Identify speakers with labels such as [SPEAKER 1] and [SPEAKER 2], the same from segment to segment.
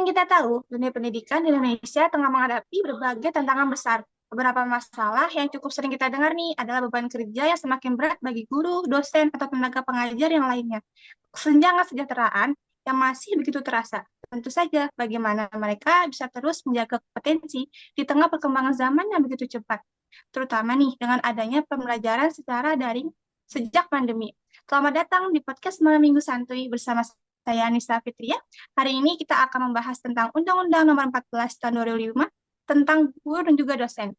[SPEAKER 1] yang kita tahu, dunia pendidikan di Indonesia tengah menghadapi berbagai tantangan besar. Beberapa masalah yang cukup sering kita dengar nih adalah beban kerja yang semakin berat bagi guru, dosen, atau tenaga pengajar yang lainnya. Kesenjangan kesejahteraan yang masih begitu terasa. Tentu saja bagaimana mereka bisa terus menjaga kompetensi di tengah perkembangan zaman yang begitu cepat. Terutama nih dengan adanya pembelajaran secara daring sejak pandemi. Selamat datang di podcast Malam Minggu Santuy bersama saya Anissa Fitria. Hari ini kita akan membahas tentang Undang-Undang Nomor 14 Tahun 2005 tentang guru dan juga dosen.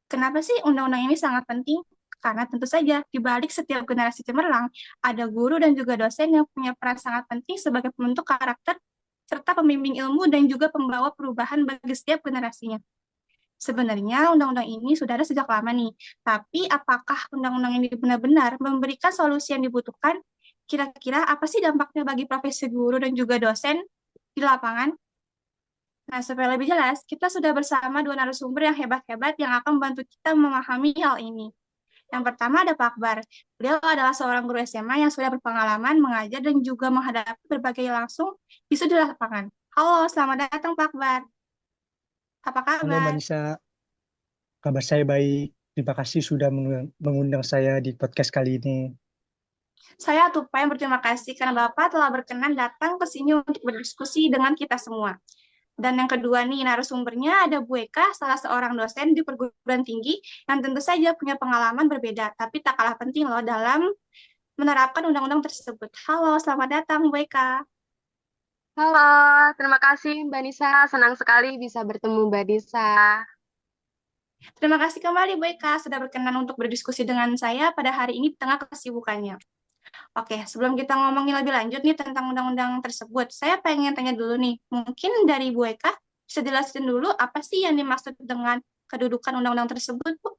[SPEAKER 1] Kenapa sih undang-undang ini sangat penting? Karena tentu saja di balik setiap generasi cemerlang, ada guru dan juga dosen yang punya peran sangat penting sebagai pembentuk karakter serta pembimbing ilmu dan juga pembawa perubahan bagi setiap generasinya. Sebenarnya undang-undang ini sudah ada sejak lama nih, tapi apakah undang-undang ini benar-benar memberikan solusi yang dibutuhkan? Kira-kira apa sih dampaknya bagi profesi guru dan juga dosen di lapangan? Nah, supaya lebih jelas, kita sudah bersama dua narasumber yang hebat-hebat yang akan membantu kita memahami hal ini. Yang pertama ada Pak Akbar. Beliau adalah seorang guru SMA yang sudah berpengalaman mengajar dan juga menghadapi berbagai langsung isu di lapangan. Halo, selamat datang Pak Akbar. Apa
[SPEAKER 2] Halo Mbak
[SPEAKER 1] kabar?
[SPEAKER 2] Nisa, kabar saya baik. Terima kasih sudah mengundang saya di podcast kali ini.
[SPEAKER 1] Saya Tupa yang berterima kasih karena Bapak telah berkenan datang ke sini untuk berdiskusi dengan kita semua. Dan yang kedua nih, narasumbernya ada Bu Eka, salah seorang dosen di perguruan tinggi yang tentu saja punya pengalaman berbeda, tapi tak kalah penting loh dalam menerapkan undang-undang tersebut. Halo, selamat datang Bu Eka.
[SPEAKER 3] Halo, terima kasih Mbak Nisa. Senang sekali bisa bertemu Mbak Nisa.
[SPEAKER 1] Terima kasih kembali Bu Eka sudah berkenan untuk berdiskusi dengan saya pada hari ini di tengah kesibukannya. Oke, sebelum kita ngomongin lebih lanjut nih tentang undang-undang tersebut, saya pengen tanya dulu nih, mungkin dari Bu Eka bisa jelasin dulu apa sih yang dimaksud dengan kedudukan undang-undang tersebut, Bu?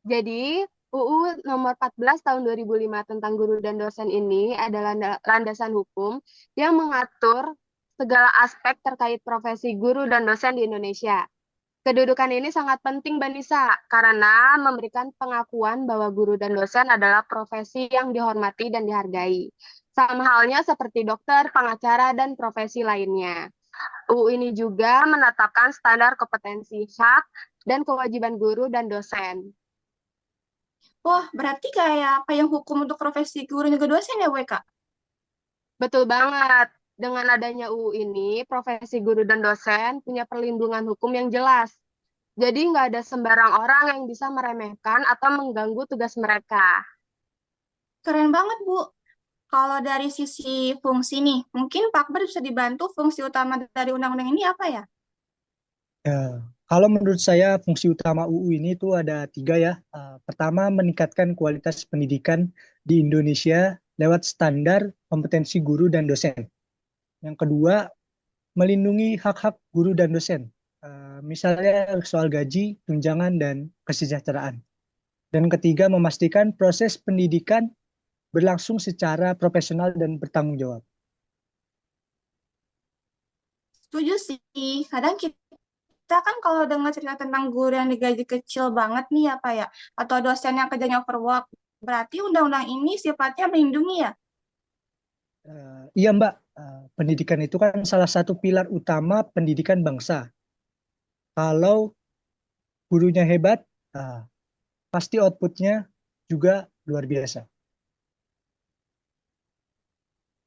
[SPEAKER 3] Jadi, UU nomor 14 tahun 2005 tentang guru dan dosen ini adalah landasan hukum yang mengatur segala aspek terkait profesi guru dan dosen di Indonesia. Kedudukan ini sangat penting, Mbak Nisa, karena memberikan pengakuan bahwa guru dan dosen adalah profesi yang dihormati dan dihargai. Sama halnya seperti dokter, pengacara, dan profesi lainnya. UU ini juga menetapkan standar kompetensi hak dan kewajiban guru dan dosen.
[SPEAKER 1] Wah, berarti kayak payung hukum untuk profesi guru dan juga dosen ya, Bu Eka?
[SPEAKER 3] Betul banget. Dengan adanya UU ini, profesi guru dan dosen punya perlindungan hukum yang jelas. Jadi nggak ada sembarang orang yang bisa meremehkan atau mengganggu tugas mereka.
[SPEAKER 1] Keren banget, Bu. Kalau dari sisi fungsi nih, mungkin Pak Akbar bisa dibantu fungsi utama dari undang-undang ini apa ya?
[SPEAKER 2] Ya, kalau menurut saya fungsi utama UU ini tuh ada tiga ya. Pertama, meningkatkan kualitas pendidikan di Indonesia lewat standar kompetensi guru dan dosen. Yang kedua, melindungi hak-hak guru dan dosen. Misalnya soal gaji, tunjangan, dan kesejahteraan. Dan ketiga, memastikan proses pendidikan berlangsung secara profesional dan bertanggung jawab.
[SPEAKER 1] Setuju sih, kadang kita kan kalau dengar cerita tentang guru yang digaji kecil banget nih apa ya, atau dosen yang kerjanya overwork, berarti undang-undang ini sifatnya melindungi ya.
[SPEAKER 2] Iya Mbak, pendidikan itu kan salah satu pilar utama pendidikan bangsa. Kalau gurunya hebat, uh, pasti outputnya juga luar biasa.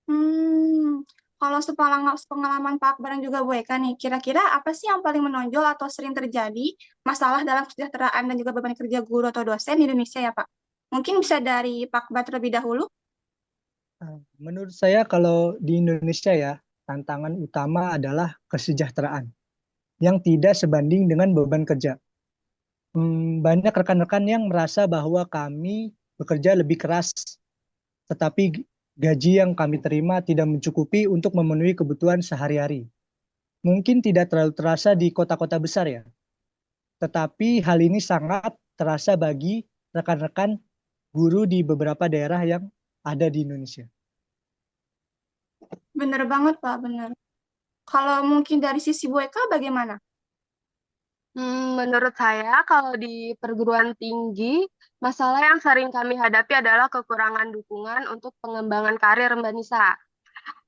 [SPEAKER 1] Hmm, kalau sepengalaman Pak Akbar dan juga Bu Eka nih, kira-kira apa sih yang paling menonjol atau sering terjadi masalah dalam kesejahteraan dan juga beban kerja guru atau dosen di Indonesia ya Pak? Mungkin bisa dari Pak Akbar terlebih dahulu.
[SPEAKER 2] Menurut saya kalau di Indonesia ya, tantangan utama adalah kesejahteraan yang tidak sebanding dengan beban kerja. Banyak rekan-rekan yang merasa bahwa kami bekerja lebih keras, tetapi gaji yang kami terima tidak mencukupi untuk memenuhi kebutuhan sehari-hari. Mungkin tidak terlalu terasa di kota-kota besar ya, tetapi hal ini sangat terasa bagi rekan-rekan guru di beberapa daerah yang ada di Indonesia.
[SPEAKER 1] Bener banget Pak, bener. Kalau mungkin dari sisi Bu Eka bagaimana?
[SPEAKER 3] Menurut saya, kalau di perguruan tinggi, masalah yang sering kami hadapi adalah kekurangan dukungan untuk pengembangan karir Mbak Nisa.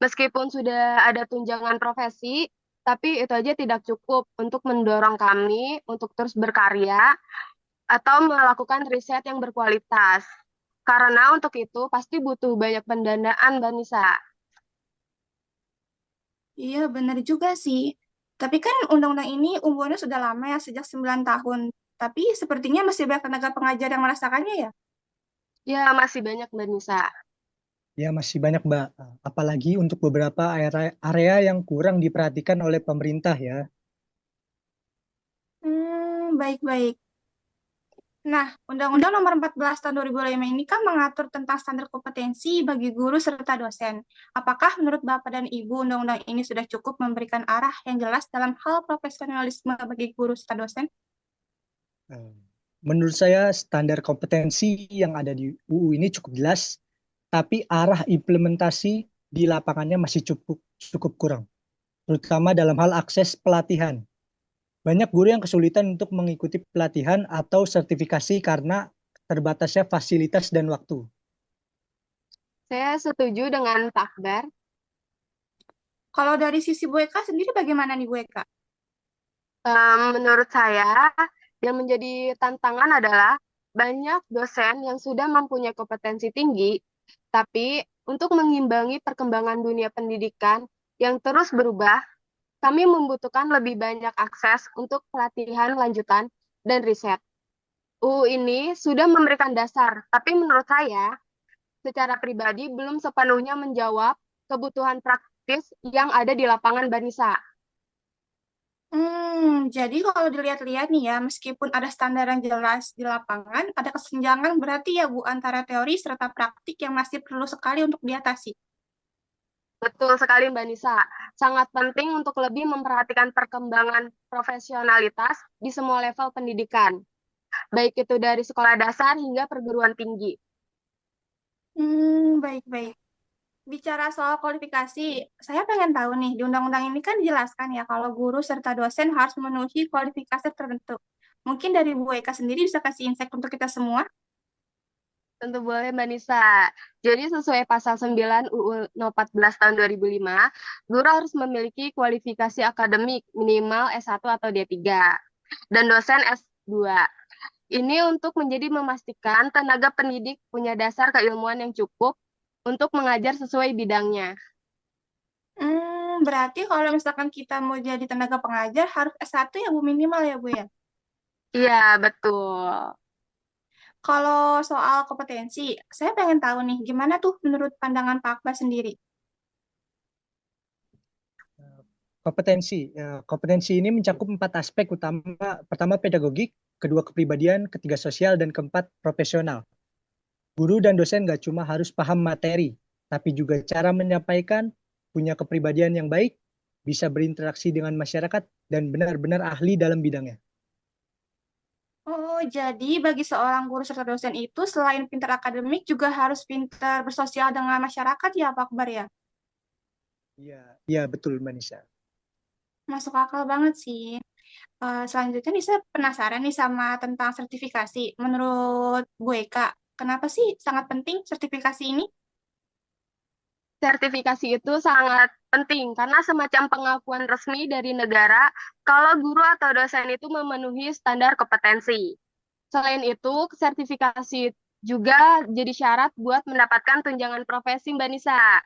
[SPEAKER 3] Meskipun sudah ada tunjangan profesi, tapi itu aja tidak cukup untuk mendorong kami untuk terus berkarya atau melakukan riset yang berkualitas. Karena untuk itu pasti butuh banyak pendanaan, Mbak Nisa.
[SPEAKER 1] Iya, benar juga sih. Tapi kan undang-undang ini umurnya sudah lama ya, sejak 9 tahun. Tapi sepertinya masih banyak tenaga pengajar yang merasakannya ya.
[SPEAKER 3] Ya, masih banyak, Mbak Nisa.
[SPEAKER 2] Ya masih banyak Mbak, apalagi untuk beberapa area yang kurang diperhatikan oleh pemerintah ya.
[SPEAKER 1] Baik-baik. Nah, Undang-Undang Nomor 14 Tahun 2005 ini kan mengatur tentang standar kompetensi bagi guru serta dosen. Apakah menurut Bapak dan Ibu Undang-Undang ini sudah cukup memberikan arah yang jelas dalam hal profesionalisme bagi guru serta dosen?
[SPEAKER 2] Eh, Menurut saya standar kompetensi yang ada di UU ini cukup jelas, tapi arah implementasi di lapangannya masih cukup cukup kurang, terutama dalam hal akses pelatihan. Banyak guru yang kesulitan untuk mengikuti pelatihan atau sertifikasi karena terbatasnya fasilitas dan waktu.
[SPEAKER 3] Saya setuju dengan Pak Akbar.
[SPEAKER 1] Kalau dari sisi Bu Eka sendiri bagaimana nih Bu Eka?
[SPEAKER 3] Menurut saya, yang menjadi tantangan adalah banyak dosen yang sudah mempunyai kompetensi tinggi, tapi untuk mengimbangi perkembangan dunia pendidikan yang terus berubah, kami membutuhkan lebih banyak akses untuk pelatihan lanjutan dan riset. UU ini sudah memberikan dasar, tapi menurut saya, secara pribadi belum sepenuhnya menjawab kebutuhan praktis yang ada di lapangan, Banisa.
[SPEAKER 1] Jadi kalau dilihat-lihat nih ya, meskipun ada standar yang jelas di lapangan, ada kesenjangan berarti ya Bu antara teori serta praktik yang masih perlu sekali untuk diatasi.
[SPEAKER 3] Betul sekali, Mbak Nisa. Sangat penting untuk lebih memperhatikan perkembangan profesionalitas di semua level pendidikan, baik itu dari sekolah dasar hingga perguruan tinggi.
[SPEAKER 1] Baik-baik. Bicara soal kualifikasi, saya pengen tahu nih, di undang-undang ini kan dijelaskan ya kalau guru serta dosen harus memenuhi kualifikasi tertentu. Mungkin dari Bu Eka sendiri bisa kasih insight untuk kita semua?
[SPEAKER 3] Tentu boleh, Mbak Nisa. Jadi sesuai pasal 9 UU No 14 tahun 2005, guru harus memiliki kualifikasi akademik minimal S1 atau D3 dan dosen S2. Ini untuk menjadi memastikan tenaga pendidik punya dasar keilmuan yang cukup untuk mengajar sesuai bidangnya.
[SPEAKER 1] Berarti kalau misalkan kita mau jadi tenaga pengajar harus S1 ya Bu minimal ya Bu ya?
[SPEAKER 3] Iya, betul.
[SPEAKER 1] Kalau soal kompetensi, saya pengen tahu nih, gimana tuh menurut pandangan Pak Akbar sendiri?
[SPEAKER 2] Kompetensi ini mencakup 4 aspek utama. Pertama pedagogik, kedua kepribadian, ketiga sosial, dan keempat profesional. Guru dan dosen nggak cuma harus paham materi, tapi juga cara menyampaikan, punya kepribadian yang baik, bisa berinteraksi dengan masyarakat, dan benar-benar ahli dalam bidangnya.
[SPEAKER 1] Oh, jadi bagi seorang guru serta dosen itu selain pintar akademik juga harus pintar bersosial dengan masyarakat ya Pak Akbar ya?
[SPEAKER 2] Iya, iya betul Mbak Nisa.
[SPEAKER 1] Masuk akal banget sih. Selanjutnya nih saya penasaran nih sama tentang sertifikasi. Menurut Bu Eka, kenapa sih sangat penting sertifikasi ini?
[SPEAKER 3] Sertifikasi itu sangat penting karena semacam pengakuan resmi dari negara kalau guru atau dosen itu memenuhi standar kompetensi. Selain itu, sertifikasi juga jadi syarat buat mendapatkan tunjangan profesi, Mbak Nisa.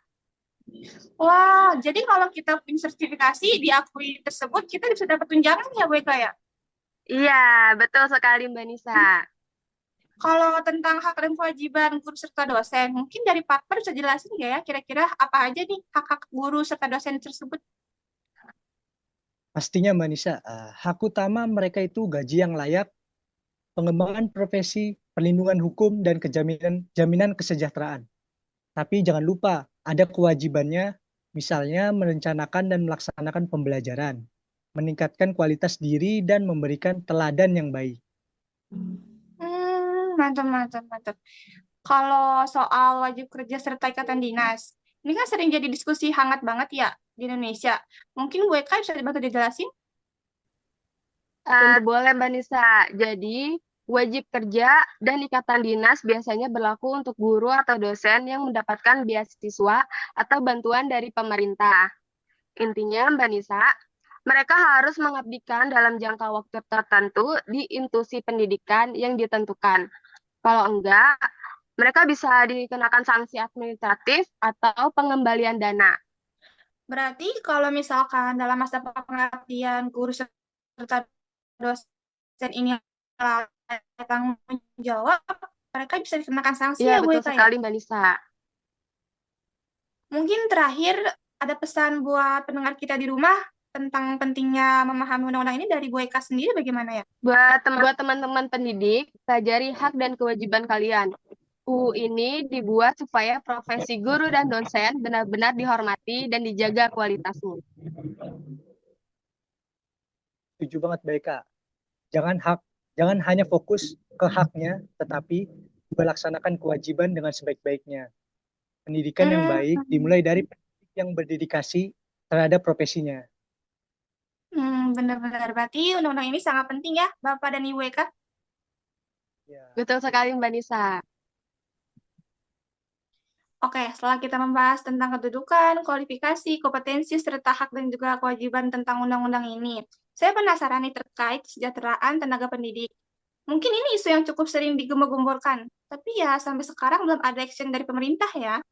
[SPEAKER 1] Wah, jadi kalau kita punya sertifikasi diakui tersebut, kita bisa dapat tunjangan ya Bu Eka ya?
[SPEAKER 3] Iya, betul sekali, Mbak Nisa.
[SPEAKER 1] Kalau tentang hak dan kewajiban guru serta dosen, mungkin dari Pak Akbar bisa jelasin nggak ya kira-kira apa aja nih hak-hak guru serta dosen tersebut?
[SPEAKER 2] Pastinya Mbak Nisa, hak utama mereka itu gaji yang layak, pengembangan profesi, perlindungan hukum, dan jaminan kesejahteraan. Tapi jangan lupa, ada kewajibannya, misalnya merencanakan dan melaksanakan pembelajaran, meningkatkan kualitas diri, dan memberikan teladan yang baik.
[SPEAKER 1] Mantap, mantap, mantap. Kalau soal wajib kerja serta ikatan dinas, ini kan sering jadi diskusi hangat banget ya di Indonesia. Mungkin Bu Eka bisa dibantu dijelasin?
[SPEAKER 3] Tentu boleh, Mbak Nisa. Jadi, Wajib kerja dan ikatan dinas biasanya berlaku untuk guru atau dosen yang mendapatkan beasiswa atau bantuan dari pemerintah. Intinya, Mbak Nisa, mereka harus mengabdikan dalam jangka waktu tertentu di institusi pendidikan yang ditentukan. Kalau enggak, mereka bisa dikenakan sanksi administratif atau pengembalian dana.
[SPEAKER 1] Berarti kalau misalkan dalam masa pengabdian guru serta dosen ini lalai tanggung jawab, mereka bisa dikenakan sanksi
[SPEAKER 3] Iya,
[SPEAKER 1] ya Bu
[SPEAKER 3] betul
[SPEAKER 1] Eka ya?
[SPEAKER 3] sekali, Mbak Nisa.
[SPEAKER 1] Mungkin terakhir ada pesan buat pendengar kita di rumah tentang pentingnya memahami undang-undang ini dari Bu Eka sendiri bagaimana ya?
[SPEAKER 3] Buat teman-teman pendidik, pelajari hak dan kewajiban kalian. UU ini dibuat supaya profesi guru dan dosen benar-benar dihormati dan dijaga kualitasnya.
[SPEAKER 2] Setuju banget, Mbak Eka. Jangan hanya fokus ke haknya, tetapi juga laksanakan kewajiban dengan sebaik-baiknya. Pendidikan yang baik
[SPEAKER 1] Hmm,
[SPEAKER 2] dimulai dari pendidik yang berdedikasi terhadap profesinya.
[SPEAKER 1] benar-benar. Berarti undang-undang ini sangat penting ya, Bapak dan Ibu Eka.
[SPEAKER 2] Ya,
[SPEAKER 3] Betul sekali, Mbak Nisa.
[SPEAKER 1] Oke, setelah kita membahas tentang kedudukan, kualifikasi, kompetensi, serta hak dan juga kewajiban tentang undang-undang ini, saya penasaran nih terkait kesejahteraan tenaga pendidik. Mungkin ini isu yang cukup sering digembor-gemborkan, tapi ya sampai sekarang belum ada action dari pemerintah ya.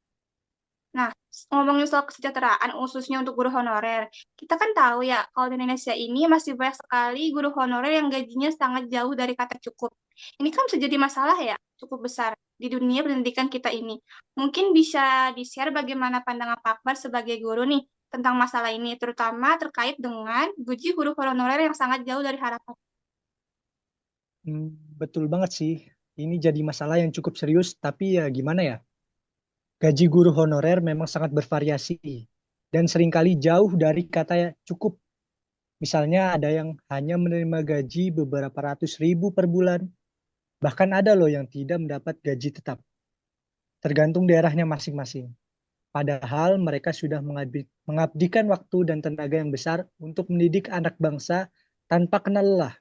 [SPEAKER 1] Nah, ngomongin soal kesejahteraan khususnya untuk guru honorer, kita kan tahu ya kalau di Indonesia ini masih banyak sekali guru honorer yang gajinya sangat jauh dari kata cukup. Ini kan bisa jadi masalah ya, cukup besar di dunia pendidikan kita ini. Mungkin bisa di-share bagaimana pandangan Pak Akbar sebagai guru nih tentang masalah ini, terutama terkait dengan gaji guru honorer yang sangat jauh dari harapan.
[SPEAKER 2] betul banget sih. Ini jadi masalah yang cukup serius, tapi ya gimana ya? Gaji guru honorer memang sangat bervariasi dan seringkali jauh dari kata cukup. Misalnya ada yang hanya menerima gaji beberapa ratus ribu per bulan, bahkan ada loh yang tidak mendapat gaji tetap, tergantung daerahnya masing-masing. Padahal mereka sudah mengabdikan waktu dan tenaga yang besar untuk mendidik anak bangsa tanpa kenal lelah.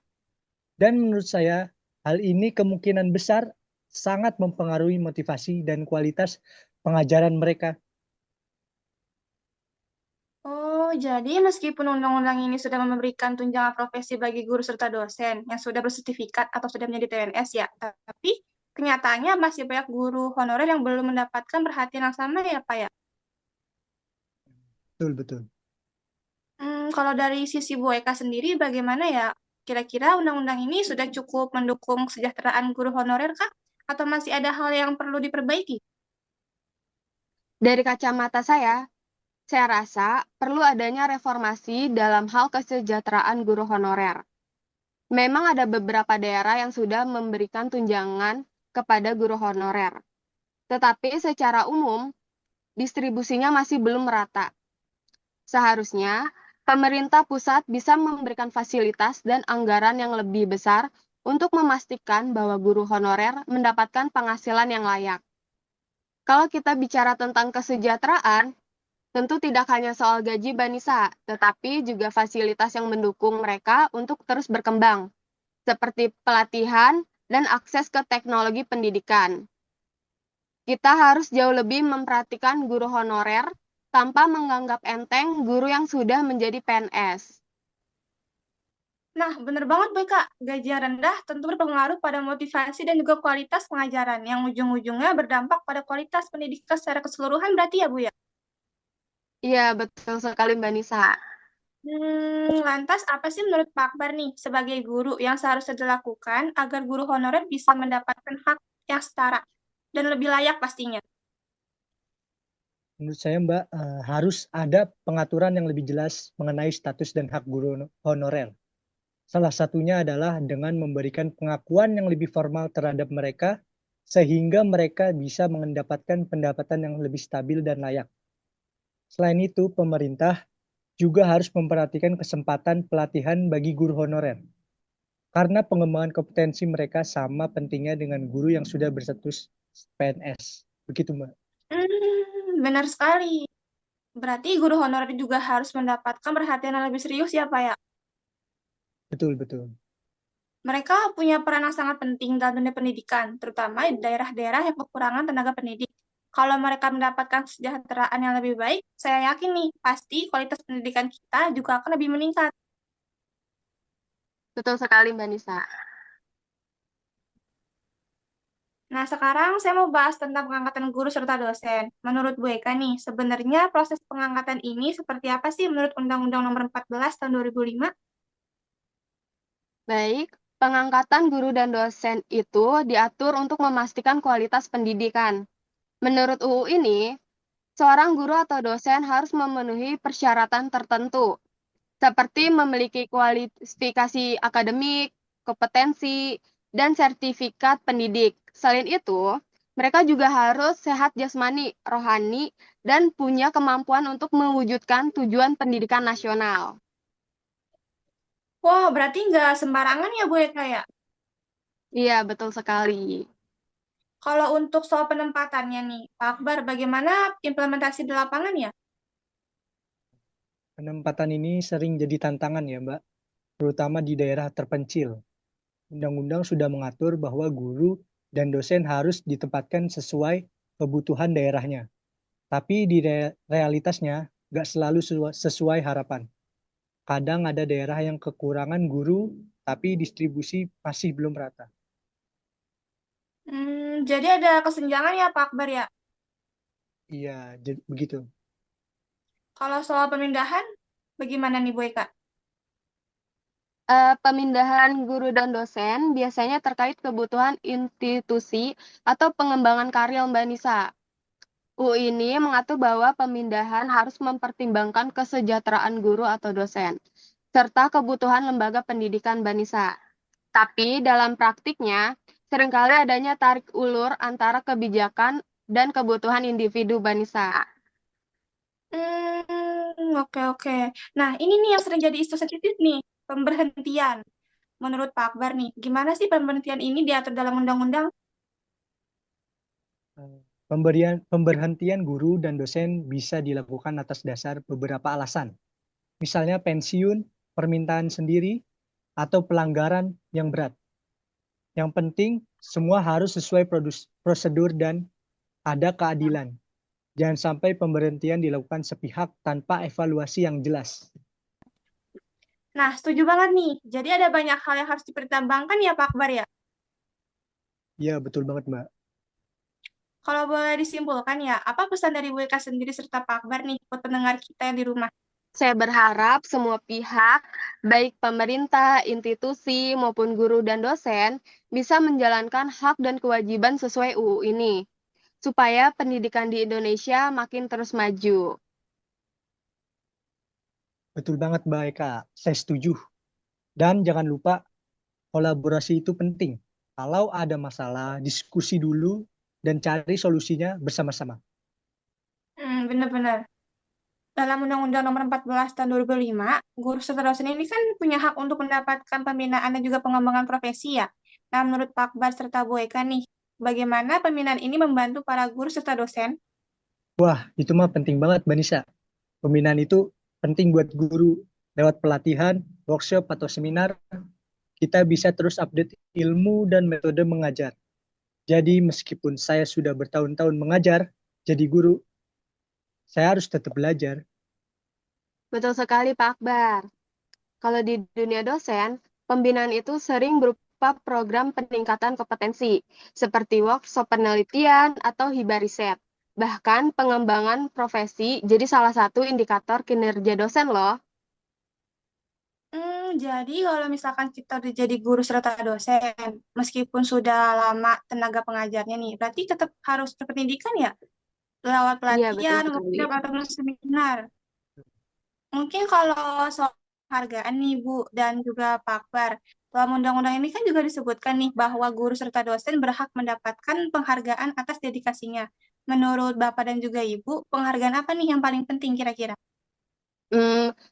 [SPEAKER 2] Dan menurut saya, hal ini kemungkinan besar sangat mempengaruhi motivasi dan kualitas pengajaran mereka.
[SPEAKER 1] Oh, jadi meskipun undang-undang ini sudah memberikan tunjangan profesi bagi guru serta dosen yang sudah bersertifikat atau sudah menjadi PNS ya, tapi kenyataannya masih banyak guru honorer yang belum mendapatkan perhatian yang sama ya, Pak ya.
[SPEAKER 2] Betul, betul.
[SPEAKER 1] Kalau dari sisi Bu Eka sendiri bagaimana ya? Kira-kira undang-undang ini sudah cukup mendukung kesejahteraan guru honorer kah? Atau masih ada hal yang perlu diperbaiki?
[SPEAKER 3] Dari kacamata saya rasa perlu adanya reformasi dalam hal kesejahteraan guru honorer. Memang ada beberapa daerah yang sudah memberikan tunjangan kepada guru honorer, tetapi secara umum distribusinya masih belum merata. Seharusnya pemerintah pusat bisa memberikan fasilitas dan anggaran yang lebih besar untuk memastikan bahwa guru honorer mendapatkan penghasilan yang layak. Kalau kita bicara tentang kesejahteraan, tentu tidak hanya soal gaji Banisa, tetapi juga fasilitas yang mendukung mereka untuk terus berkembang, seperti pelatihan dan akses ke teknologi pendidikan. Kita harus jauh lebih memperhatikan guru honorer tanpa menganggap enteng guru yang sudah menjadi PNS.
[SPEAKER 1] Nah, benar banget, Bu Eka. Gaji yang rendah tentu berpengaruh pada motivasi dan juga kualitas pengajaran, yang ujung-ujungnya berdampak pada kualitas pendidikan secara keseluruhan berarti ya, Bu ya?
[SPEAKER 3] Iya, betul sekali Mbak Nisa.
[SPEAKER 1] Lantas apa sih menurut Pak Akbar nih, sebagai guru yang seharusnya dilakukan agar guru honorer bisa mendapatkan hak yang setara dan lebih layak pastinya?
[SPEAKER 2] Menurut saya, Mbak, harus ada pengaturan yang lebih jelas mengenai status dan hak guru honorer. Salah satunya adalah dengan memberikan pengakuan yang lebih formal terhadap mereka, sehingga mereka bisa mendapatkan pendapatan yang lebih stabil dan layak. Selain itu, pemerintah juga harus memperhatikan kesempatan pelatihan bagi guru honorer, karena pengembangan kompetensi mereka sama pentingnya dengan guru yang sudah berstatus PNS. Begitu, Mbak.
[SPEAKER 1] Benar sekali. Berarti guru honorer juga harus mendapatkan perhatian yang lebih serius ya, Pak ya?
[SPEAKER 2] Betul, betul.
[SPEAKER 1] Mereka punya peran yang sangat penting dalam dunia pendidikan, terutama di daerah-daerah yang kekurangan tenaga pendidik. Kalau mereka mendapatkan kesejahteraan yang lebih baik, saya yakin nih, pasti kualitas pendidikan kita juga akan lebih meningkat.
[SPEAKER 3] Betul sekali, Mbak Nisa.
[SPEAKER 1] Nah, sekarang saya mau bahas tentang pengangkatan guru serta dosen. Menurut Bu Eka nih, sebenarnya proses pengangkatan ini seperti apa sih menurut Undang-Undang Nomor 14 Tahun 2005?
[SPEAKER 3] Baik, pengangkatan guru dan dosen itu diatur untuk memastikan kualitas pendidikan. Menurut UU ini, seorang guru atau dosen harus memenuhi persyaratan tertentu, seperti memiliki kualifikasi akademik, kompetensi, dan sertifikat pendidik. Selain itu, mereka juga harus sehat jasmani, rohani, dan punya kemampuan untuk mewujudkan tujuan pendidikan nasional.
[SPEAKER 1] Wah, berarti nggak sembarangan ya Bu Eka ya?
[SPEAKER 3] Iya, betul sekali.
[SPEAKER 1] Kalau untuk soal penempatannya nih, Pak Akbar, bagaimana implementasi di lapangan ya?
[SPEAKER 2] Penempatan ini sering jadi tantangan ya, Mbak, terutama di daerah terpencil. Undang-undang sudah mengatur bahwa guru dan dosen harus ditempatkan sesuai kebutuhan daerahnya. Tapi di realitasnya nggak selalu sesuai harapan. Kadang ada daerah yang kekurangan guru, tapi distribusi masih belum rata.
[SPEAKER 1] Jadi ada kesenjangan ya Pak Akbar ya?
[SPEAKER 2] Iya, begitu.
[SPEAKER 1] Kalau soal pemindahan, bagaimana nih Bu Eka?
[SPEAKER 3] Pemindahan guru dan dosen biasanya terkait kebutuhan institusi atau pengembangan karir Mbak Nisa. UU ini mengatur bahwa pemindahan harus mempertimbangkan kesejahteraan guru atau dosen, serta kebutuhan lembaga pendidikan Mbak Nisa. Tapi dalam praktiknya, seringkali adanya tarik ulur antara kebijakan dan kebutuhan individu Mbak Nisa.
[SPEAKER 1] Oke oke. Nah, ini nih yang sering jadi isu sensitif nih, pemberhentian. Menurut Pak Akbar nih, gimana sih pemberhentian ini diatur dalam undang-undang?
[SPEAKER 2] Pemberhentian guru dan dosen bisa dilakukan atas dasar beberapa alasan. Misalnya pensiun, permintaan sendiri, atau pelanggaran yang berat. Yang penting, semua harus sesuai prosedur dan ada keadilan. Jangan sampai pemberhentian dilakukan sepihak tanpa evaluasi yang jelas.
[SPEAKER 1] Nah, setuju banget nih. Jadi ada banyak hal yang harus dipertimbangkan ya Pak Akbar ya?
[SPEAKER 2] Ya, betul banget, Mbak.
[SPEAKER 1] Kalau boleh disimpulkan ya, apa pesan dari Bu Eka sendiri serta Pak Akbar nih buat pendengar kita yang di rumah?
[SPEAKER 3] Saya berharap semua pihak, baik pemerintah, institusi, maupun guru dan dosen, bisa menjalankan hak dan kewajiban sesuai UU ini, supaya pendidikan di Indonesia makin terus maju.
[SPEAKER 2] Betul banget, Mbak Eka. Saya setuju. Dan jangan lupa, kolaborasi itu penting. Kalau ada masalah, diskusi dulu dan cari solusinya bersama-sama.
[SPEAKER 1] Benar-benar. Dalam Undang-Undang Nomor 14 Tahun 2005, guru serta dosen ini kan punya hak untuk mendapatkan pembinaan dan juga pengembangan profesi ya. Nah, menurut Pak Akbar serta Bu Eka nih, bagaimana pembinaan ini membantu para guru serta dosen?
[SPEAKER 2] Wah, itu mah penting banget, Mbak Nisa. Pembinaan itu penting buat guru. Lewat pelatihan, workshop, atau seminar, kita bisa terus update ilmu dan metode mengajar. Jadi meskipun saya sudah bertahun-tahun mengajar, jadi guru, saya harus tetap belajar.
[SPEAKER 3] Betul sekali, Pak Akbar. Kalau di dunia dosen, pembinaan itu sering berupa program peningkatan kompetensi, seperti workshop penelitian atau hibah riset. Bahkan pengembangan profesi jadi salah satu indikator kinerja dosen loh.
[SPEAKER 1] Jadi kalau misalkan kita udah jadi guru serta dosen, meskipun sudah lama tenaga pengajarnya nih, berarti tetap harus berpendidikan ya? Lewat
[SPEAKER 3] Iya, betul
[SPEAKER 1] pelatihan,
[SPEAKER 3] sekali.
[SPEAKER 1] workshop, atau seminar. Mungkin kalau soal penghargaan nih Bu dan juga Pak Akbar, dalam undang-undang ini kan juga disebutkan nih bahwa guru serta dosen berhak mendapatkan penghargaan atas dedikasinya. Menurut Bapak dan juga Ibu, penghargaan apa nih yang paling penting kira-kira?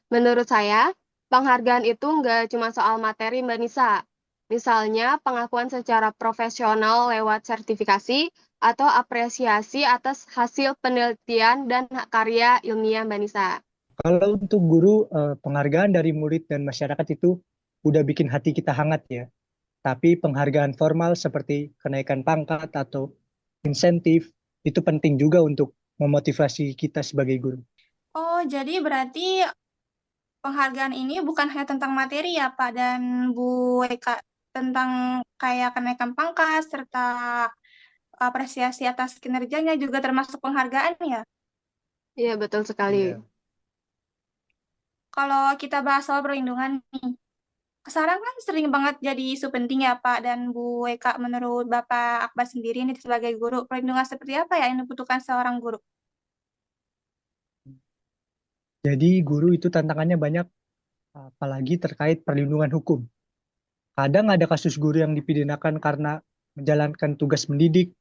[SPEAKER 3] Menurut saya, penghargaan itu nggak cuma soal materi, Mbak Nisa. Misalnya, pengakuan secara profesional lewat sertifikasi atau apresiasi atas hasil penelitian dan karya ilmiah, Mbak Nisa.
[SPEAKER 2] Kalau untuk guru, penghargaan dari murid dan masyarakat itu udah bikin hati kita hangat ya. Tapi penghargaan formal seperti kenaikan pangkat atau insentif itu penting juga untuk memotivasi kita sebagai guru.
[SPEAKER 1] Oh, jadi berarti penghargaan ini bukan hanya tentang materi ya, Pak dan Bu Eka, tentang kayak kenaikan pangkat serta apresiasi atas kinerjanya juga termasuk penghargaan ya.
[SPEAKER 3] Iya, betul sekali.
[SPEAKER 2] Iya.
[SPEAKER 1] Kalau kita bahas soal perlindungan nih, sekarang kan sering banget jadi isu penting ya Pak dan Bu Eka, menurut Bapak Akbar sendiri nih sebagai guru, perlindungan seperti apa ya yang dibutuhkan seorang guru?
[SPEAKER 2] Jadi guru itu tantangannya banyak, apalagi terkait perlindungan hukum. Kadang ada kasus guru yang dipidanakan karena menjalankan tugas mendidik,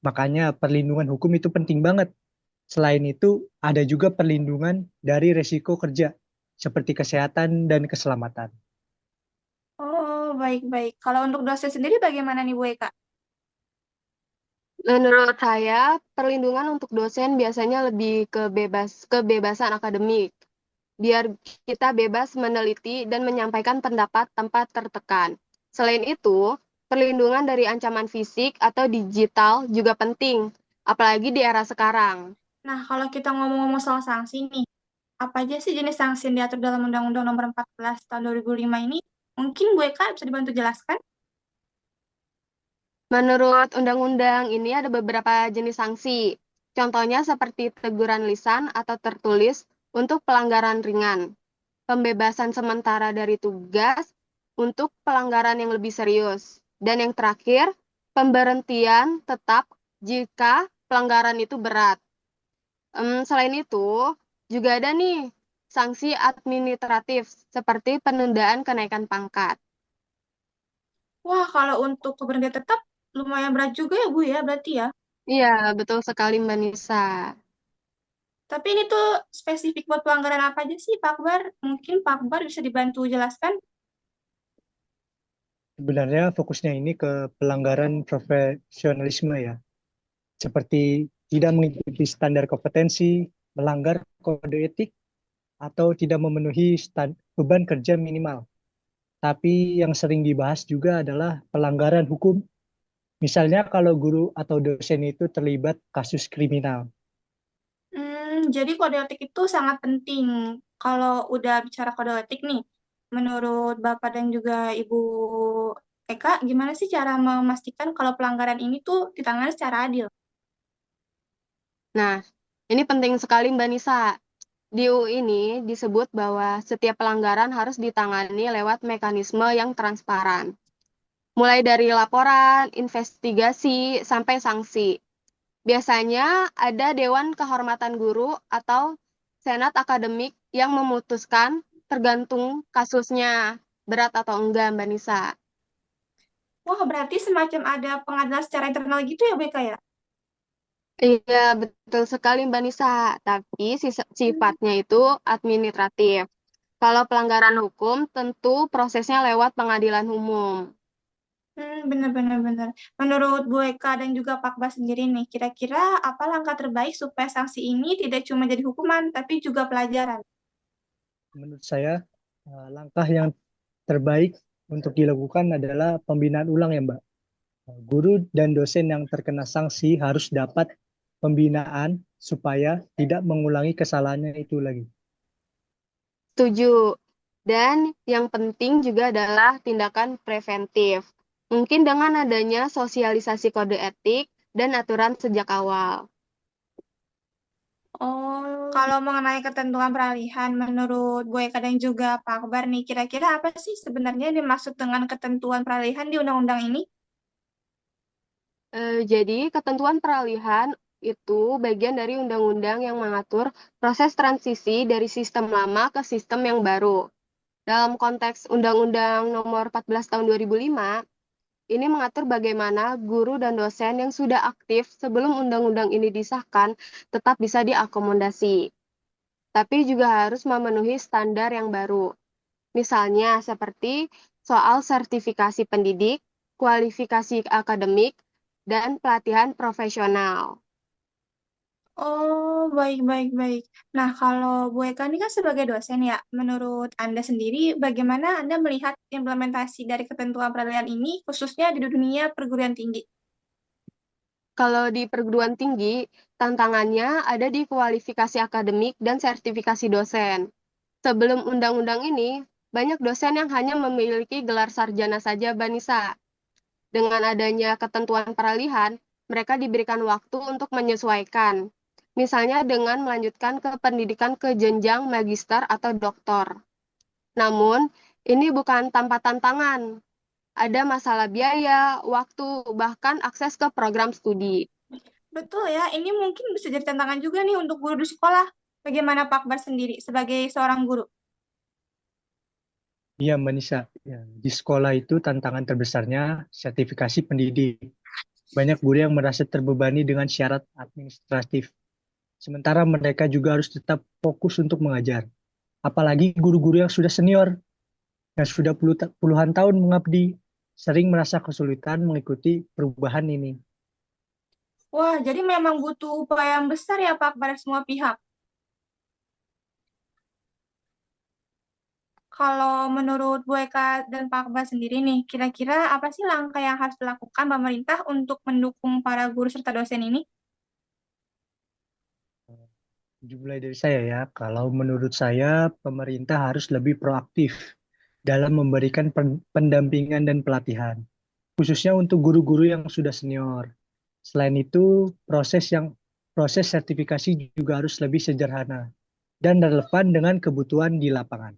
[SPEAKER 2] makanya perlindungan hukum itu penting banget. Selain itu, ada juga perlindungan dari resiko kerja, seperti kesehatan dan keselamatan.
[SPEAKER 1] Oh, baik-baik. Kalau untuk dosen sendiri bagaimana nih Bu Eka?
[SPEAKER 3] Menurut saya, perlindungan untuk dosen biasanya lebih kebebasan akademik, biar kita bebas meneliti dan menyampaikan pendapat tanpa tertekan. Selain itu, perlindungan dari ancaman fisik atau digital juga penting, apalagi di era sekarang.
[SPEAKER 1] Nah, kalau kita ngomong-ngomong soal sanksi nih, apa aja sih jenis sanksi yang diatur dalam Undang-Undang Nomor 14 Tahun 2005 ini? Mungkin Bu Eka bisa dibantu jelaskan?
[SPEAKER 3] Menurut undang-undang ini ada beberapa jenis sanksi. Contohnya seperti teguran lisan atau tertulis untuk pelanggaran ringan, pembebasan sementara dari tugas untuk pelanggaran yang lebih serius, dan yang terakhir, pemberhentian tetap jika pelanggaran itu berat. Selain itu, juga ada nih sanksi administratif seperti penundaan kenaikan pangkat.
[SPEAKER 1] Wah, kalau untuk pemberhentian tetap lumayan berat juga ya Bu ya, berarti ya.
[SPEAKER 3] Iya, betul sekali Mbak Nisa.
[SPEAKER 1] Tapi ini tuh spesifik buat pelanggaran apa aja sih Pak Akbar? Mungkin Pak Akbar bisa dibantu jelaskan?
[SPEAKER 2] Sebenarnya fokusnya ini ke pelanggaran profesionalisme ya, seperti tidak mengikuti standar kompetensi, melanggar kode etik, atau tidak memenuhi beban kerja minimal. Tapi yang sering dibahas juga adalah pelanggaran hukum. Misalnya kalau guru atau dosen itu terlibat kasus kriminal.
[SPEAKER 1] Jadi kode etik itu sangat penting. Kalau udah bicara kode etik nih, menurut Bapak dan juga Ibu Eka, gimana sih cara memastikan kalau pelanggaran ini tuh ditangani secara adil?
[SPEAKER 3] Nah, ini penting sekali Mbak Nisa. Di UU ini disebut bahwa setiap pelanggaran harus ditangani lewat mekanisme yang transparan. Mulai dari laporan, investigasi, sampai sanksi. Biasanya ada Dewan Kehormatan Guru atau Senat Akademik yang memutuskan tergantung kasusnya berat atau enggak, Mbak Nisa.
[SPEAKER 1] Wah, berarti semacam ada pengadilan secara internal gitu ya, BK ya?
[SPEAKER 3] Iya, betul sekali Mbak Nisa. Tapi sifatnya itu administratif. Kalau pelanggaran hukum, tentu prosesnya lewat pengadilan umum.
[SPEAKER 1] Benar-benar benar. Menurut Bu Eka dan juga Pak Bas sendiri nih, kira-kira apa langkah terbaik supaya sanksi ini tidak cuma jadi hukuman, tapi juga pelajaran?
[SPEAKER 2] Menurut saya, langkah yang terbaik untuk dilakukan adalah pembinaan ulang ya Mbak. Guru dan dosen yang terkena sanksi harus dapat pembinaan supaya tidak mengulangi kesalahannya itu lagi.
[SPEAKER 3] Setuju. Dan yang penting juga adalah tindakan preventif. Mungkin dengan adanya sosialisasi kode etik dan aturan sejak awal.
[SPEAKER 1] Oh, kalau mengenai ketentuan peralihan, menurut Bu Eka dan juga Pak Akbar nih, kira-kira apa sih sebenarnya yang dimaksud dengan ketentuan peralihan di undang-undang ini?
[SPEAKER 3] Jadi, ketentuan peralihan itu bagian dari undang-undang yang mengatur proses transisi dari sistem lama ke sistem yang baru. Dalam konteks Undang-Undang Nomor 14 Tahun 2005, ini mengatur bagaimana guru dan dosen yang sudah aktif sebelum undang-undang ini disahkan tetap bisa diakomodasi, tapi juga harus memenuhi standar yang baru. Misalnya seperti soal sertifikasi pendidik, kualifikasi akademik, dan pelatihan profesional.
[SPEAKER 1] Oh, baik, baik, baik. Nah, kalau Bu Eka ini kan sebagai dosen ya, menurut Anda sendiri, bagaimana Anda melihat implementasi dari ketentuan peralihan ini, khususnya di dunia perguruan tinggi?
[SPEAKER 3] Kalau di perguruan tinggi, tantangannya ada di kualifikasi akademik dan sertifikasi dosen. Sebelum undang-undang ini, banyak dosen yang hanya memiliki gelar sarjana saja, Banisa. Dengan adanya ketentuan peralihan, mereka diberikan waktu untuk menyesuaikan. Misalnya dengan melanjutkan ke pendidikan ke jenjang magister atau doktor. Namun, ini bukan tanpa tantangan. Ada masalah biaya, waktu, bahkan akses ke program studi.
[SPEAKER 1] Betul ya, ini mungkin bisa jadi tantangan juga nih untuk guru di sekolah. Bagaimana Pak Akbar sendiri sebagai seorang guru?
[SPEAKER 2] Iya, Mbak Nisa. Ya, di sekolah itu tantangan terbesarnya sertifikasi pendidik. Banyak guru yang merasa terbebani dengan syarat administratif. Sementara mereka juga harus tetap fokus untuk mengajar. Apalagi guru-guru yang sudah senior, yang sudah puluhan tahun mengabdi, sering merasa kesulitan mengikuti perubahan ini.
[SPEAKER 1] Wah, jadi memang butuh upaya yang besar ya Pak pada semua pihak. Kalau menurut Bu Eka dan Pak Akbar sendiri nih, kira-kira apa sih langkah yang harus dilakukan pemerintah untuk mendukung para guru serta dosen ini?
[SPEAKER 2] Dimulai dari saya ya, kalau menurut saya pemerintah harus lebih proaktif dalam memberikan pendampingan dan pelatihan, khususnya untuk guru-guru yang sudah senior. Selain itu, proses sertifikasi juga harus lebih sederhana dan relevan dengan kebutuhan di lapangan.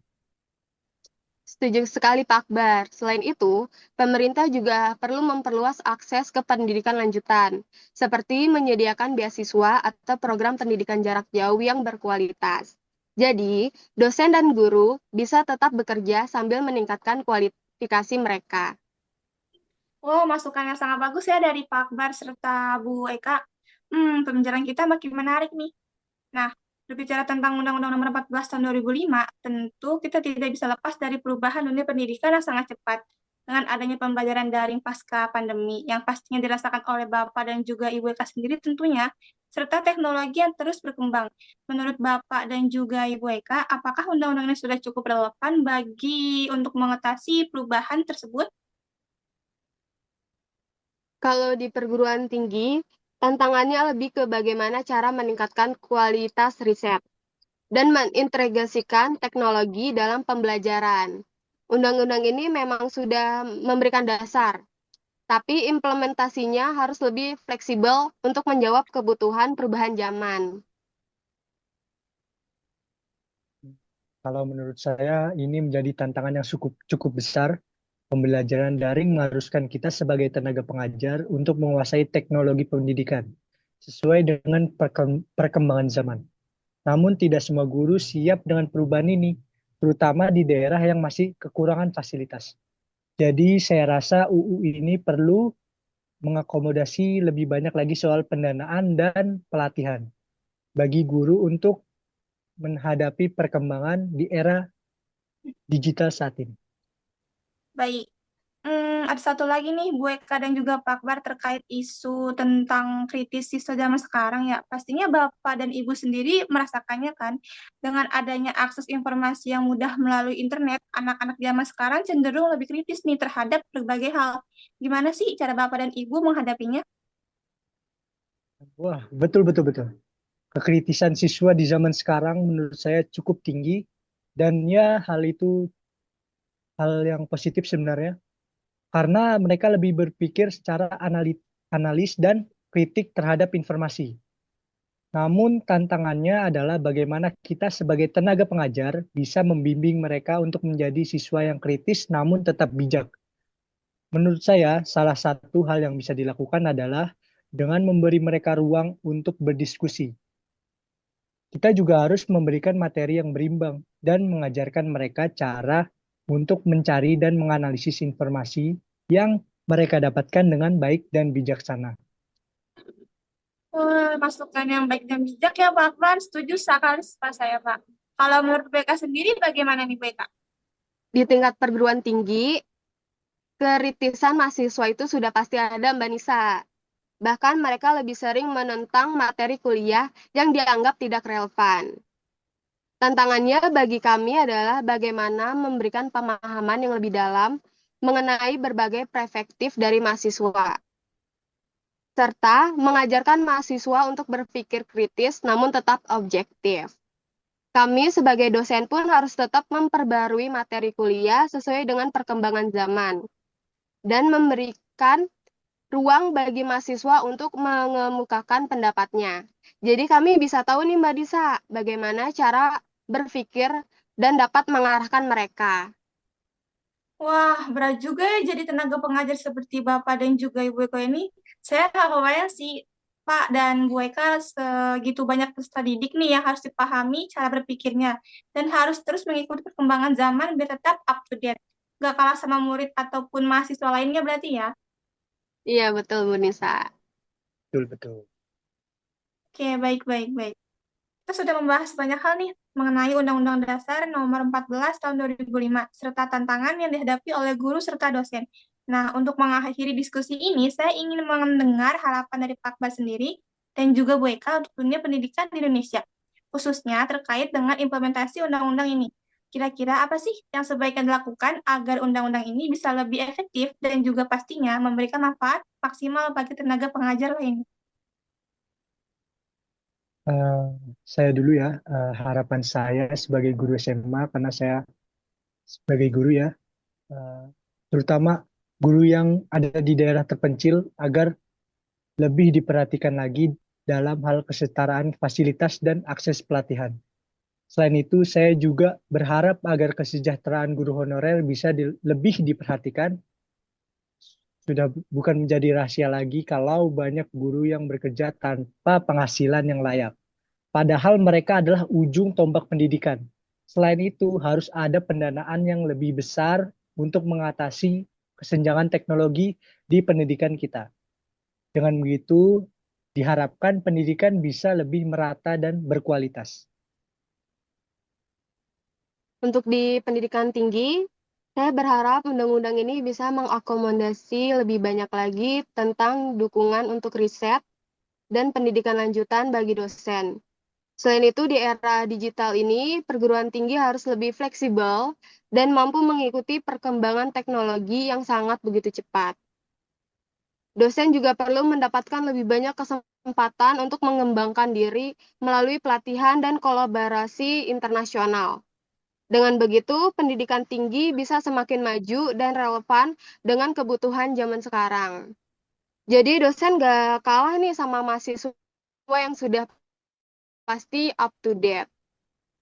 [SPEAKER 3] Setuju sekali Pak Akbar. Selain itu, pemerintah juga perlu memperluas akses ke pendidikan lanjutan, seperti menyediakan beasiswa atau program pendidikan jarak jauh yang berkualitas. Jadi, dosen dan guru bisa tetap bekerja sambil meningkatkan kualifikasi mereka.
[SPEAKER 1] Oh, masukan yang sangat bagus ya dari Pak Akbar serta Bu Eka. Pembicaraan kita makin menarik nih. Nah, berbicara tentang Undang-Undang Nomor 14 Tahun 2005, tentu kita tidak bisa lepas dari perubahan dunia pendidikan yang sangat cepat. Dengan adanya pembelajaran daring pasca pandemi, yang pastinya dirasakan oleh Bapak dan juga Ibu Eka sendiri tentunya, serta teknologi yang terus berkembang. Menurut Bapak dan juga Ibu Eka, apakah undang-undang ini sudah cukup relevan bagi untuk mengatasi perubahan tersebut?
[SPEAKER 3] Kalau di perguruan tinggi, tantangannya lebih ke bagaimana cara meningkatkan kualitas riset dan mengintegrasikan teknologi dalam pembelajaran. Undang-undang ini memang sudah memberikan dasar, tapi implementasinya harus lebih fleksibel untuk menjawab kebutuhan perubahan zaman.
[SPEAKER 2] Kalau menurut saya ini menjadi tantangan yang cukup cukup besar. Pembelajaran daring mengharuskan kita sebagai tenaga pengajar untuk menguasai teknologi pendidikan sesuai dengan perkembangan zaman. Namun tidak semua guru siap dengan perubahan ini, terutama di daerah yang masih kekurangan fasilitas. Jadi saya rasa UU ini perlu mengakomodasi lebih banyak lagi soal pendanaan dan pelatihan bagi guru untuk menghadapi perkembangan di era digital saat ini.
[SPEAKER 1] Baik. Ada satu lagi nih, Bu Eka dan juga Pak Akbar terkait isu tentang kritis siswa zaman sekarang ya. Pastinya Bapak dan Ibu sendiri merasakannya kan, dengan adanya akses informasi yang mudah melalui internet, anak-anak zaman sekarang cenderung lebih kritis nih terhadap berbagai hal. Gimana sih cara Bapak dan Ibu menghadapinya?
[SPEAKER 2] Wah, betul betul betul. Kekritisan siswa di zaman sekarang menurut saya cukup tinggi dan ya hal itu hal yang positif sebenarnya karena mereka lebih berpikir secara analis dan kritik terhadap informasi. Namun tantangannya adalah bagaimana kita sebagai tenaga pengajar bisa membimbing mereka untuk menjadi siswa yang kritis namun tetap bijak. Menurut saya, salah satu hal yang bisa dilakukan adalah dengan memberi mereka ruang untuk berdiskusi. Kita juga harus memberikan materi yang berimbang dan mengajarkan mereka cara untuk mencari dan menganalisis informasi yang mereka dapatkan dengan baik dan bijaksana.
[SPEAKER 1] Masukan yang baik dan bijak ya Pak Akbar, setuju sekali sama saya Pak. Kalau menurut Bu Eka sendiri bagaimana nih Bu Eka?
[SPEAKER 3] Di tingkat perguruan tinggi, kritisan mahasiswa itu sudah pasti ada, Mbak Nisa. Bahkan mereka lebih sering menentang materi kuliah yang dianggap tidak relevan. Tantangannya bagi kami adalah bagaimana memberikan pemahaman yang lebih dalam mengenai berbagai perspektif dari mahasiswa, serta mengajarkan mahasiswa untuk berpikir kritis namun tetap objektif. Kami sebagai dosen pun harus tetap memperbarui materi kuliah sesuai dengan perkembangan zaman dan memberikan ruang bagi mahasiswa untuk mengemukakan pendapatnya. Jadi kami bisa tahu nih Mbak Disa, bagaimana cara berpikir dan dapat mengarahkan mereka.
[SPEAKER 1] Wah, berat juga ya jadi tenaga pengajar seperti Bapak dan juga Ibu Eko ini. Saya nggak kebayang sih, Pak dan Bu Eka segitu banyak peserta didik nih yang harus dipahami cara berpikirnya. Dan harus terus mengikuti perkembangan zaman biar tetap up to date. Nggak kalah sama murid ataupun mahasiswa lainnya berarti ya.
[SPEAKER 3] Iya, betul Bu Nisa.
[SPEAKER 2] Betul, betul.
[SPEAKER 1] Oke, baik, baik, baik. Kita sudah membahas banyak hal nih mengenai Undang-Undang Dasar Nomor 14 Tahun 2005 serta tantangan yang dihadapi oleh guru serta dosen. Nah, untuk mengakhiri diskusi ini, saya ingin mendengar harapan dari Pak Akbar sendiri dan juga Bu Eka untuk dunia pendidikan di Indonesia, khususnya terkait dengan implementasi undang-undang ini. Kira-kira apa sih yang sebaiknya dilakukan agar undang-undang ini bisa lebih efektif dan juga pastinya memberikan manfaat maksimal bagi tenaga pengajar lainnya?
[SPEAKER 2] Eh, saya dulu ya, harapan saya sebagai guru SMA, karena saya sebagai guru ya, eh, terutama guru yang ada di daerah terpencil, agar lebih diperhatikan lagi dalam hal kesetaraan fasilitas dan akses pelatihan. Selain itu, saya juga berharap agar kesejahteraan guru honorer bisa lebih diperhatikan. Sudah bukan menjadi rahasia lagi kalau banyak guru yang bekerja tanpa penghasilan yang layak. Padahal mereka adalah ujung tombak pendidikan. Selain itu, harus ada pendanaan yang lebih besar untuk mengatasi kesenjangan teknologi di pendidikan kita. Dengan begitu, diharapkan pendidikan bisa lebih merata dan berkualitas.
[SPEAKER 3] Untuk di pendidikan tinggi, saya berharap undang-undang ini bisa mengakomodasi lebih banyak lagi tentang dukungan untuk riset dan pendidikan lanjutan bagi dosen. Selain itu, di era digital ini, perguruan tinggi harus lebih fleksibel dan mampu mengikuti perkembangan teknologi yang sangat begitu cepat. Dosen juga perlu mendapatkan lebih banyak kesempatan untuk mengembangkan diri melalui pelatihan dan kolaborasi internasional. Dengan begitu, pendidikan tinggi bisa semakin maju dan relevan dengan kebutuhan zaman sekarang. Jadi dosen gak kalah nih sama mahasiswa yang sudah pasti up to date.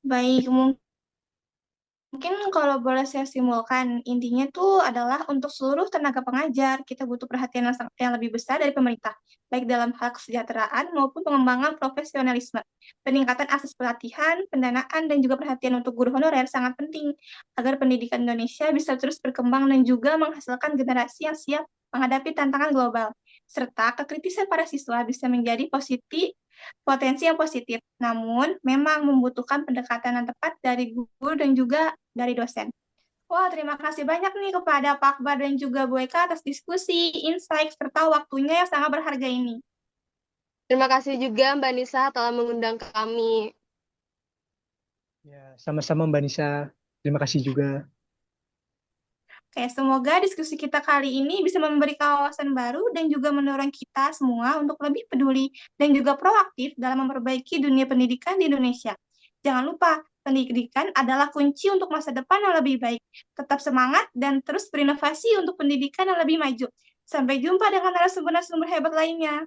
[SPEAKER 1] Baik, mungkin kalau boleh saya simpulkan, intinya tuh adalah untuk seluruh tenaga pengajar, kita butuh perhatian yang lebih besar dari pemerintah, baik dalam hal kesejahteraan maupun pengembangan profesionalisme. Peningkatan akses pelatihan, pendanaan, dan juga perhatian untuk guru honorer sangat penting agar pendidikan Indonesia bisa terus berkembang dan juga menghasilkan generasi yang siap menghadapi tantangan global, serta kekritisan para siswa bisa menjadi potensi yang positif. Namun, memang membutuhkan pendekatan yang tepat dari guru dan juga dari dosen. Wah, terima kasih banyak nih kepada Pak Akbar dan juga Bu Eka atas diskusi, insight, serta waktunya yang sangat berharga ini.
[SPEAKER 3] Terima kasih juga Mbak Nisa telah mengundang kami.
[SPEAKER 2] Ya, sama-sama Mbak Nisa. Terima kasih juga.
[SPEAKER 1] Oke, semoga diskusi kita kali ini bisa memberi wawasan baru dan juga mendorong kita semua untuk lebih peduli dan juga proaktif dalam memperbaiki dunia pendidikan di Indonesia. Jangan lupa, pendidikan adalah kunci untuk masa depan yang lebih baik. Tetap semangat dan terus berinovasi untuk pendidikan yang lebih maju. Sampai jumpa dengan narasumber-narasumber hebat lainnya.